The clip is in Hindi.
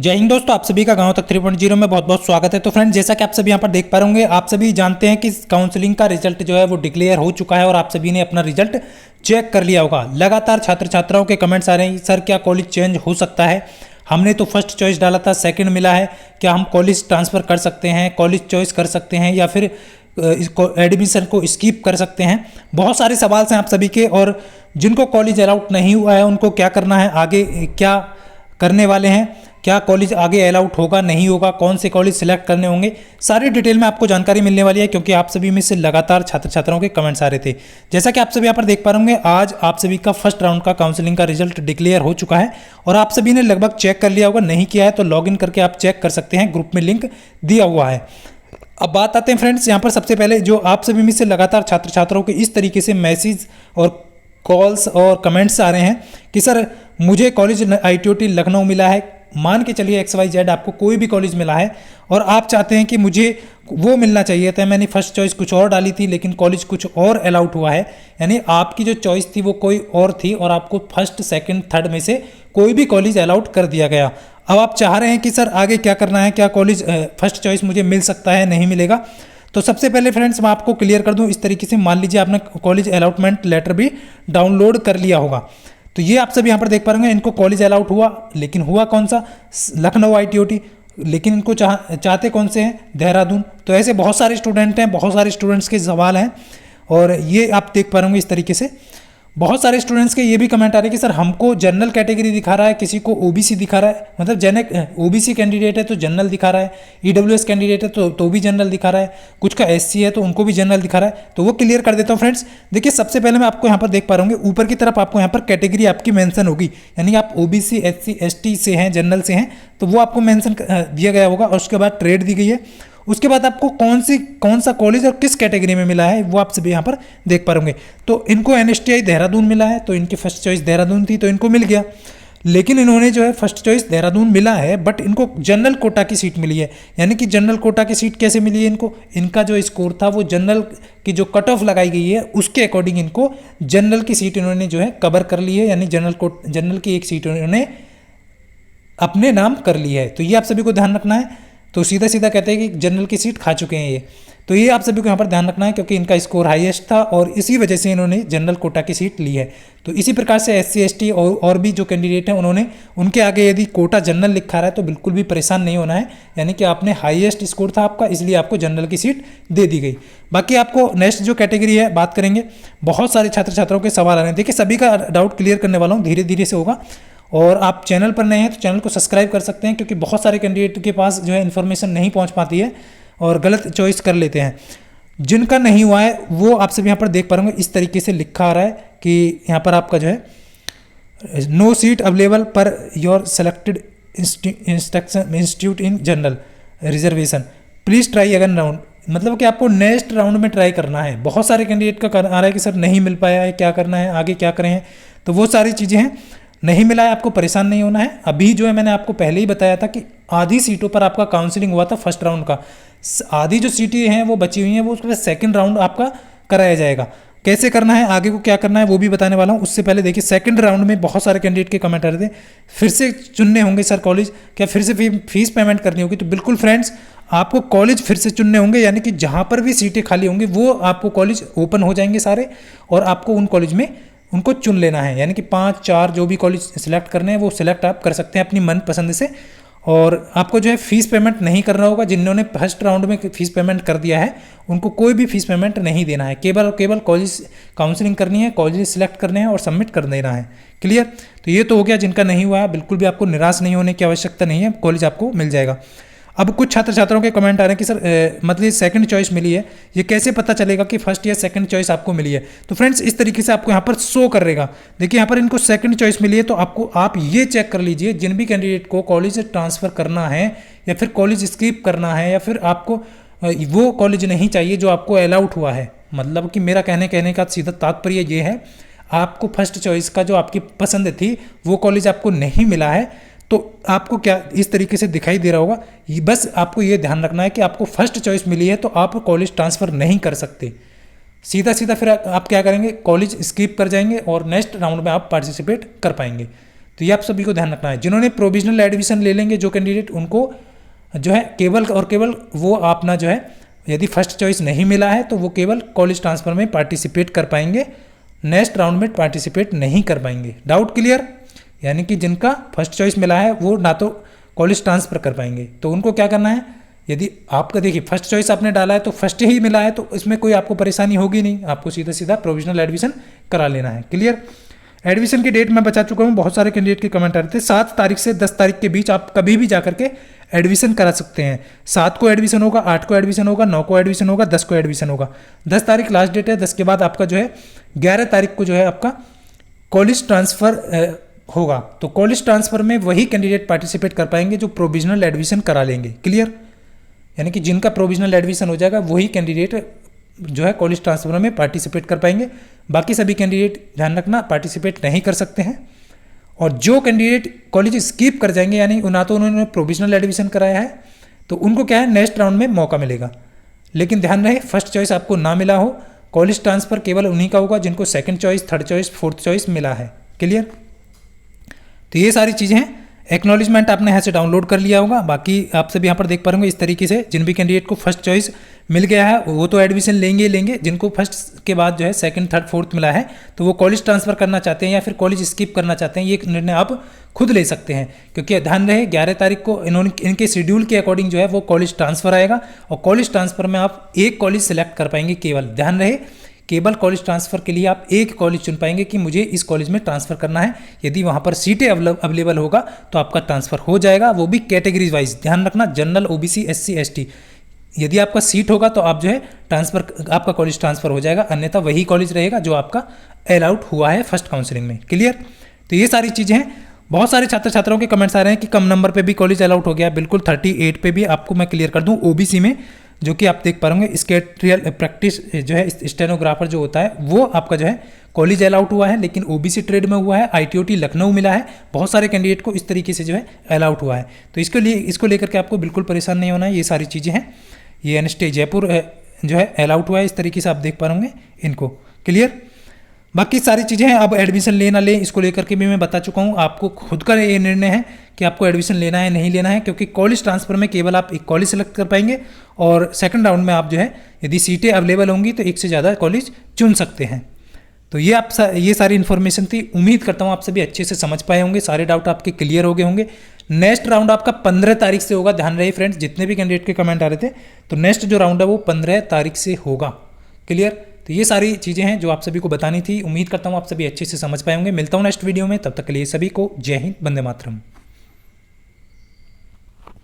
जय हिंद दोस्तों, आप सभी का गांव तक 3.0 में बहुत बहुत स्वागत है। तो फ्रेंड्स, जैसा कि आप सभी यहाँ पर देख पा रहे होंगे, आप सभी जानते हैं कि काउंसलिंग का रिजल्ट जो है वो डिक्लेयर हो चुका है और आप सभी ने अपना रिजल्ट चेक कर लिया होगा। लगातार छात्र छात्राओं के कमेंट्स आ रहे हैं, सर क्या कॉलेज चेंज हो सकता है? हमने तो फर्स्ट चॉइस डाला था, सेकंड मिला है, क्या हम कॉलेज ट्रांसफ़र कर सकते हैं, कॉलेज चॉइस कर सकते हैं या फिर इसको एडमिशन को स्किप कर सकते हैं? बहुत सारे सवाल हैं आप सभी के। और जिनको कॉलेज अलाउट नहीं हुआ है उनको क्या करना है, आगे क्या करने वाले हैं, क्या कॉलेज आगे अलाउट होगा नहीं होगा, कौन से कॉलेज सिलेक्ट करने होंगे, सारी डिटेल में आपको जानकारी मिलने वाली है, क्योंकि आप सभी में से लगातार छात्र छात्राओं के कमेंट्स आ रहे थे। जैसा कि आप सभी यहाँ पर देख पा रहे होंगे, आज आप सभी का फर्स्ट राउंड का काउंसलिंग का रिजल्ट डिक्लेयर हो चुका है और आप सभी ने लगभग चेक कर लिया होगा। नहीं किया है तो लॉगिन करके आप चेक कर सकते हैं, ग्रुप में लिंक दिया हुआ है। अब बात आते हैं फ्रेंड्स, यहाँ पर सबसे पहले जो आप सभी में से लगातार छात्र छात्राओं के इस तरीके से मैसेज और कॉल्स और कमेंट्स आ रहे हैं कि सर मुझे कॉलेज ITOT लखनऊ मिला है, मान के चलिए XYZ आपको कोई भी कॉलेज मिला है और आप चाहते हैं कि मुझे वो मिलना चाहिए था, मैंने फर्स्ट चॉइस कुछ और डाली थी लेकिन कॉलेज कुछ और अलाउट हुआ है, यानी आपकी जो चॉइस थी वो कोई और थी और आपको फर्स्ट सेकंड थर्ड में से कोई भी कॉलेज अलाउट कर दिया गया। अब आप चाह रहे हैं कि सर आगे क्या करना है, क्या कॉलेज फर्स्ट चॉइस मुझे मिल सकता है, नहीं मिलेगा? तो सबसे पहले फ्रेंड्स मैं आपको क्लियर कर दूं, इस तरीके से मान लीजिए आपने कॉलेज अलॉटमेंट लेटर भी डाउनलोड कर लिया होगा, तो ये आप सब यहाँ पर देख पा रहे हैं, इनको कॉलेज अलाउट हुआ, लेकिन हुआ कौन सा? लखनऊ ITOT, लेकिन इनको चाहते कौन से हैं? देहरादून। तो ऐसे बहुत सारे स्टूडेंट हैं, बहुत सारे स्टूडेंट्स के सवाल हैं और ये आप देख पा रहे होंगे इस तरीके से। बहुत सारे स्टूडेंट्स के ये भी कमेंट आ रहे हैं कि सर हमको जनरल कैटेगरी दिखा रहा है, किसी को OBC दिखा रहा है, मतलब OBC कैंडिडेट है तो जनरल दिखा रहा है, EWS कैंडिडेट है तो भी जनरल दिखा रहा है, कुछ का SC है तो उनको भी जनरल दिखा रहा है। तो वो क्लियर कर देता हूँ फ्रेंड्स। देखिए सबसे पहले मैं आपको यहाँ पर देख पा रहा हूँ, ऊपर की तरफ आपको यहाँ पर कैटेगरी आपकी मेंशन होगी, यानी आप OBC SC ST से हैं, जनरल से हैं, तो वो आपको मेंशन दिया गया होगा और उसके बाद ट्रेड दी गई है। उसके बाद आपको कौन सा कॉलेज और किस कैटेगरी में मिला है वो आप सभी यहाँ पर देख पा रहे। तो इनको NSTI देहरादून मिला है, तो इनकी फर्स्ट चॉइस देहरादून थी तो इनको मिल गया, लेकिन इन्होंने जो है फर्स्ट चॉइस देहरादून मिला है बट इनको जनरल कोटा की सीट मिली है। यानी कि जनरल कोटा की सीट कैसे मिली है इनको? इनका जो स्कोर था वो जनरल की जो कट ऑफ लगाई गई है उसके अकॉर्डिंग इनको जनरल की सीट इन्होंने जो है कवर कर ली है, यानी जनरल की एक सीट इन्होंने अपने नाम कर ली है। तो ये आप सभी को ध्यान रखना है। तो सीधा सीधा कहते हैं कि जनरल की सीट खा चुके हैं ये, तो ये आप सभी को यहाँ पर ध्यान रखना है, क्योंकि इनका स्कोर हाईएस्ट था और इसी वजह से इन्होंने जनरल कोटा की सीट ली है। तो इसी प्रकार से SC ST और भी जो कैंडिडेट हैं उन्होंने उनके आगे यदि कोटा जनरल लिखा रहा है तो बिल्कुल भी परेशान नहीं होना है, यानी कि आपने हाईएस्ट स्कोर था आपका, इसलिए आपको जनरल की सीट दे दी गई। बाकी आपको नेक्स्ट जो कैटेगरी है बात करेंगे, बहुत सारे छात्र छात्राओं के सवाल आ रहे हैं। देखिए सभी का डाउट क्लियर करने वाला हूँ, धीरे धीरे से होगा। और आप चैनल पर नए हैं तो चैनल को सब्सक्राइब कर सकते हैं, क्योंकि बहुत सारे कैंडिडेट के पास जो है इन्फॉर्मेशन नहीं पहुंच पाती है और गलत चॉइस कर लेते हैं। जिनका नहीं हुआ है वो आप सब यहाँ पर देख पा रहे होंगे, इस तरीके से लिखा आ रहा है कि यहाँ पर आपका जो है नो सीट अवेलेबल पर your selected institute in general reservation, please try again round, मतलब कि आपको नेक्स्ट राउंड में ट्राई करना है। बहुत सारे कैंडिडेट का आ रहा है कि सर नहीं मिल पाया है, क्या करना है, आगे क्या करें, तो वो सारी चीज़ें हैं। नहीं मिला है, आपको परेशान नहीं होना है। अभी जो है मैंने आपको पहले ही बताया था कि आधी सीटों पर आपका काउंसलिंग हुआ था फर्स्ट राउंड का, आधी जो सीटें हैं वो बची हुई हैं, वो उसके सेकंड राउंड आपका कराया जाएगा। कैसे करना है, आगे को क्या करना है वो भी बताने वाला हूँ। उससे पहले देखिए सेकंड राउंड में बहुत सारे कैंडिडेट के कमेंट आ रहे थे, फिर से चुनने होंगे सर कॉलेज, क्या फिर से फीस पेमेंट करनी होगी? तो बिल्कुल फ्रेंड्स, आपको कॉलेज फिर से चुनने होंगे, यानी कि जहाँ पर भी सीटें खाली होंगी वो आपको कॉलेज ओपन हो जाएंगे सारे और आपको उन कॉलेज में उनको चुन लेना है, यानी कि 5-4 जो भी कॉलेज सिलेक्ट करने हैं वो सिलेक्ट आप कर सकते हैं अपनी मन पसंद से। और आपको जो है फीस पेमेंट नहीं करना होगा। जिन्होंने फर्स्ट राउंड में फीस पेमेंट कर दिया है उनको कोई भी फीस पेमेंट नहीं देना है, केवल और केवल कॉलेज काउंसलिंग करनी है, कॉलेज सिलेक्ट करने हैं और सबमिट कर देना है। क्लियर? तो ये तो हो गया जिनका नहीं हुआ है। बिल्कुल भी आपको निराश नहीं होने की आवश्यकता नहीं है, कॉलेज आपको मिल जाएगा। अब कुछ छात्र छात्राओं के कमेंट आ रहे हैं कि सर मतलब सेकंड चॉइस मिली है, ये कैसे पता चलेगा कि फर्स्ट या सेकंड चॉइस आपको मिली है? तो फ्रेंड्स इस तरीके से आपको यहाँ पर शो करेगा। देखिए यहाँ पर इनको सेकंड चॉइस मिली है, तो आप ये चेक कर लीजिए, जिन भी कैंडिडेट को कॉलेज ट्रांसफ़र करना है या फिर कॉलेज स्किप करना है या फिर आपको वो कॉलेज नहीं चाहिए जो आपको अलाउट हुआ है, मतलब कि मेरा कहने का सीधा तात्पर्य ये है, आपको फर्स्ट चॉइस का जो आपकी पसंद थी वो कॉलेज आपको नहीं मिला है, तो आपको क्या इस तरीके से दिखाई दे रहा होगा। बस आपको ये ध्यान रखना है कि आपको फर्स्ट चॉइस मिली है तो आप कॉलेज ट्रांसफ़र नहीं कर सकते, सीधा सीधा फिर आप क्या करेंगे, कॉलेज स्किप कर जाएंगे और नेक्स्ट राउंड में आप पार्टिसिपेट कर पाएंगे। तो ये आप सभी को ध्यान रखना है। जिन्होंने प्रोविजनल एडमिशन ले लेंगे जो कैंडिडेट, उनको जो है केवल और केवल वो अपना जो है यदि फर्स्ट चॉइस नहीं मिला है तो वो केवल कॉलेज ट्रांसफ़र में पार्टिसिपेट कर पाएंगे, नेक्स्ट राउंड में पार्टिसिपेट नहीं कर पाएंगे। Doubt clear? यानी कि जिनका फर्स्ट चॉइस मिला है वो ना तो कॉलेज ट्रांसफ़र कर पाएंगे, तो उनको क्या करना है, यदि आपका देखिए फर्स्ट चॉइस आपने डाला है तो फर्स्ट ही मिला है तो इसमें कोई आपको परेशानी होगी नहीं, आपको सीधा सीधा प्रोविजनल एडमिशन करा लेना है। क्लियर? एडमिशन की डेट मैं बता चुका हूँ, बहुत सारे कैंडिडेट के कमेंट आ रहे थे। 7 तारीख से 10 तारीख के बीच आप कभी भी जाकर के एडमिशन करा सकते हैं। 7 को एडमिशन होगा, 8 को एडमिशन होगा, 9 को एडमिशन होगा, 10 को एडमिशन होगा। 10 तारीख लास्ट डेट है, 10 के बाद आपका जो है 11 तारीख को जो है आपका कॉलेज ट्रांसफ़र होगा। तो कॉलेज ट्रांसफ़र में वही कैंडिडेट पार्टिसिपेट कर पाएंगे जो प्रोविजनल एडमिशन करा लेंगे। क्लियर? यानी कि जिनका प्रोविजनल एडमिशन हो जाएगा वही कैंडिडेट जो है कॉलेज ट्रांसफ़र में पार्टिसिपेट कर पाएंगे। बाकी सभी कैंडिडेट ध्यान रखना पार्टिसिपेट नहीं कर सकते हैं। और जो कैंडिडेट कॉलेज स्किप कर जाएंगे, यानी ना तो उन्होंने प्रोविजनल एडमिशन कराया है तो उनको क्या है नेक्स्ट राउंड में मौका मिलेगा। लेकिन ध्यान रहे फर्स्ट चॉइस आपको ना मिला हो, कॉलेज ट्रांसफ़र केवल उन्हीं का होगा जिनको second choice, third choice, fourth choice मिला है। क्लियर? तो ये सारी चीज़ें हैं। एक्नॉलेजमेंट आपने यहाँ से डाउनलोड कर लिया होगा। बाकी आप सभी यहाँ पर देख पा रहे होंगे इस तरीके से जिन भी कैंडिडेट को फर्स्ट चॉइस मिल गया है वो तो एडमिशन लेंगे ही लेंगे। जिनको फर्स्ट के बाद जो है सेकंड, थर्ड, फोर्थ मिला है तो वो कॉलेज ट्रांसफ़र करना चाहते हैं या फिर कॉलेज स्किप करना चाहते हैं, ये निर्णय आप खुद ले सकते हैं। क्योंकि ध्यान रहे 11 तारीख को इनके शेड्यूल के अकॉर्डिंग जो है वो कॉलेज ट्रांसफ़र आएगा और कॉलेज ट्रांसफ़र में आप एक कॉलेज सेलेक्ट कर पाएंगे। केवल ध्यान रहे केवल कॉलेज ट्रांसफ़र के लिए आप एक कॉलेज चुन पाएंगे कि मुझे इस कॉलेज में ट्रांसफ़र करना है। यदि वहाँ पर सीटें अवेलेबल होगा तो आपका ट्रांसफ़र हो जाएगा, वो भी कैटेगरीज वाइज। ध्यान रखना जनरल, ओबीसी, एससी, एसटी, यदि आपका सीट होगा तो आप जो है ट्रांसफ़र आपका कॉलेज ट्रांसफ़र हो जाएगा, अन्यथा वही कॉलेज रहेगा जो आपका अलाउड हुआ है फर्स्ट काउंसलिंग में। क्लियर? तो ये सारी चीज़ें हैं। बहुत सारे छात्र छात्राओं के कमेंट्स आ रहे हैं कि कम नंबर पे भी कॉलेज अलाउड हो गया। बिल्कुल 38 पे भी आपको मैं क्लियर कर दूं ओबीसी में, जो कि आप देख पा रहे होंगे स्केट्रियल प्रैक्टिस जो है स्टेनोग्राफर जो होता है वो आपका जो है कॉलेज अलाउड हुआ है, लेकिन ओबीसी ट्रेड में हुआ है, आईटीओटी लखनऊ मिला है। बहुत सारे कैंडिडेट को इस तरीके से जो है अलाउड हुआ है। तो इसको लेकर के आपको बिल्कुल परेशान नहीं होना है। ये सारी चीज़ें हैं। ये एनएसटी जयपुर जो है अलाउड हुआ है, इस तरीके से आप देख पा रहे होंगे इनको। क्लियर? बाकी सारी चीज़ें हैं। अब एडमिशन लेना ले इसको लेकर के भी मैं बता चुका हूँ। आपको खुद का ये निर्णय है कि आपको एडमिशन लेना है नहीं लेना है, क्योंकि कॉलेज ट्रांसफ़र में केवल आप एक कॉलेज सेलेक्ट कर पाएंगे और सेकंड राउंड में आप जो है यदि सीटें अवेलेबल होंगी तो एक से ज़्यादा कॉलेज चुन सकते हैं। तो ये सारी इन्फॉर्मेशन थी। उम्मीद करता हूँ आप सभी अच्छे से समझ पाए होंगे, सारे डाउट आपके क्लियर हो गए होंगे। नेक्स्ट राउंड आपका 15 तारीख से होगा। ध्यान रहे फ्रेंड्स, जितने भी कैंडिडेट के कमेंट आ रहे थे तो नेक्स्ट जो राउंड है वो 15 तारीख से होगा। क्लियर? तो ये सारी चीज़ें हैं जो आप सभी को बतानी थी। उम्मीद करता हूँ आप सभी अच्छे से समझ पाए होंगे। मिलता हूँ नेक्स्ट वीडियो में, तब तक के लिए सभी को जय हिंद, वंदे मातरम।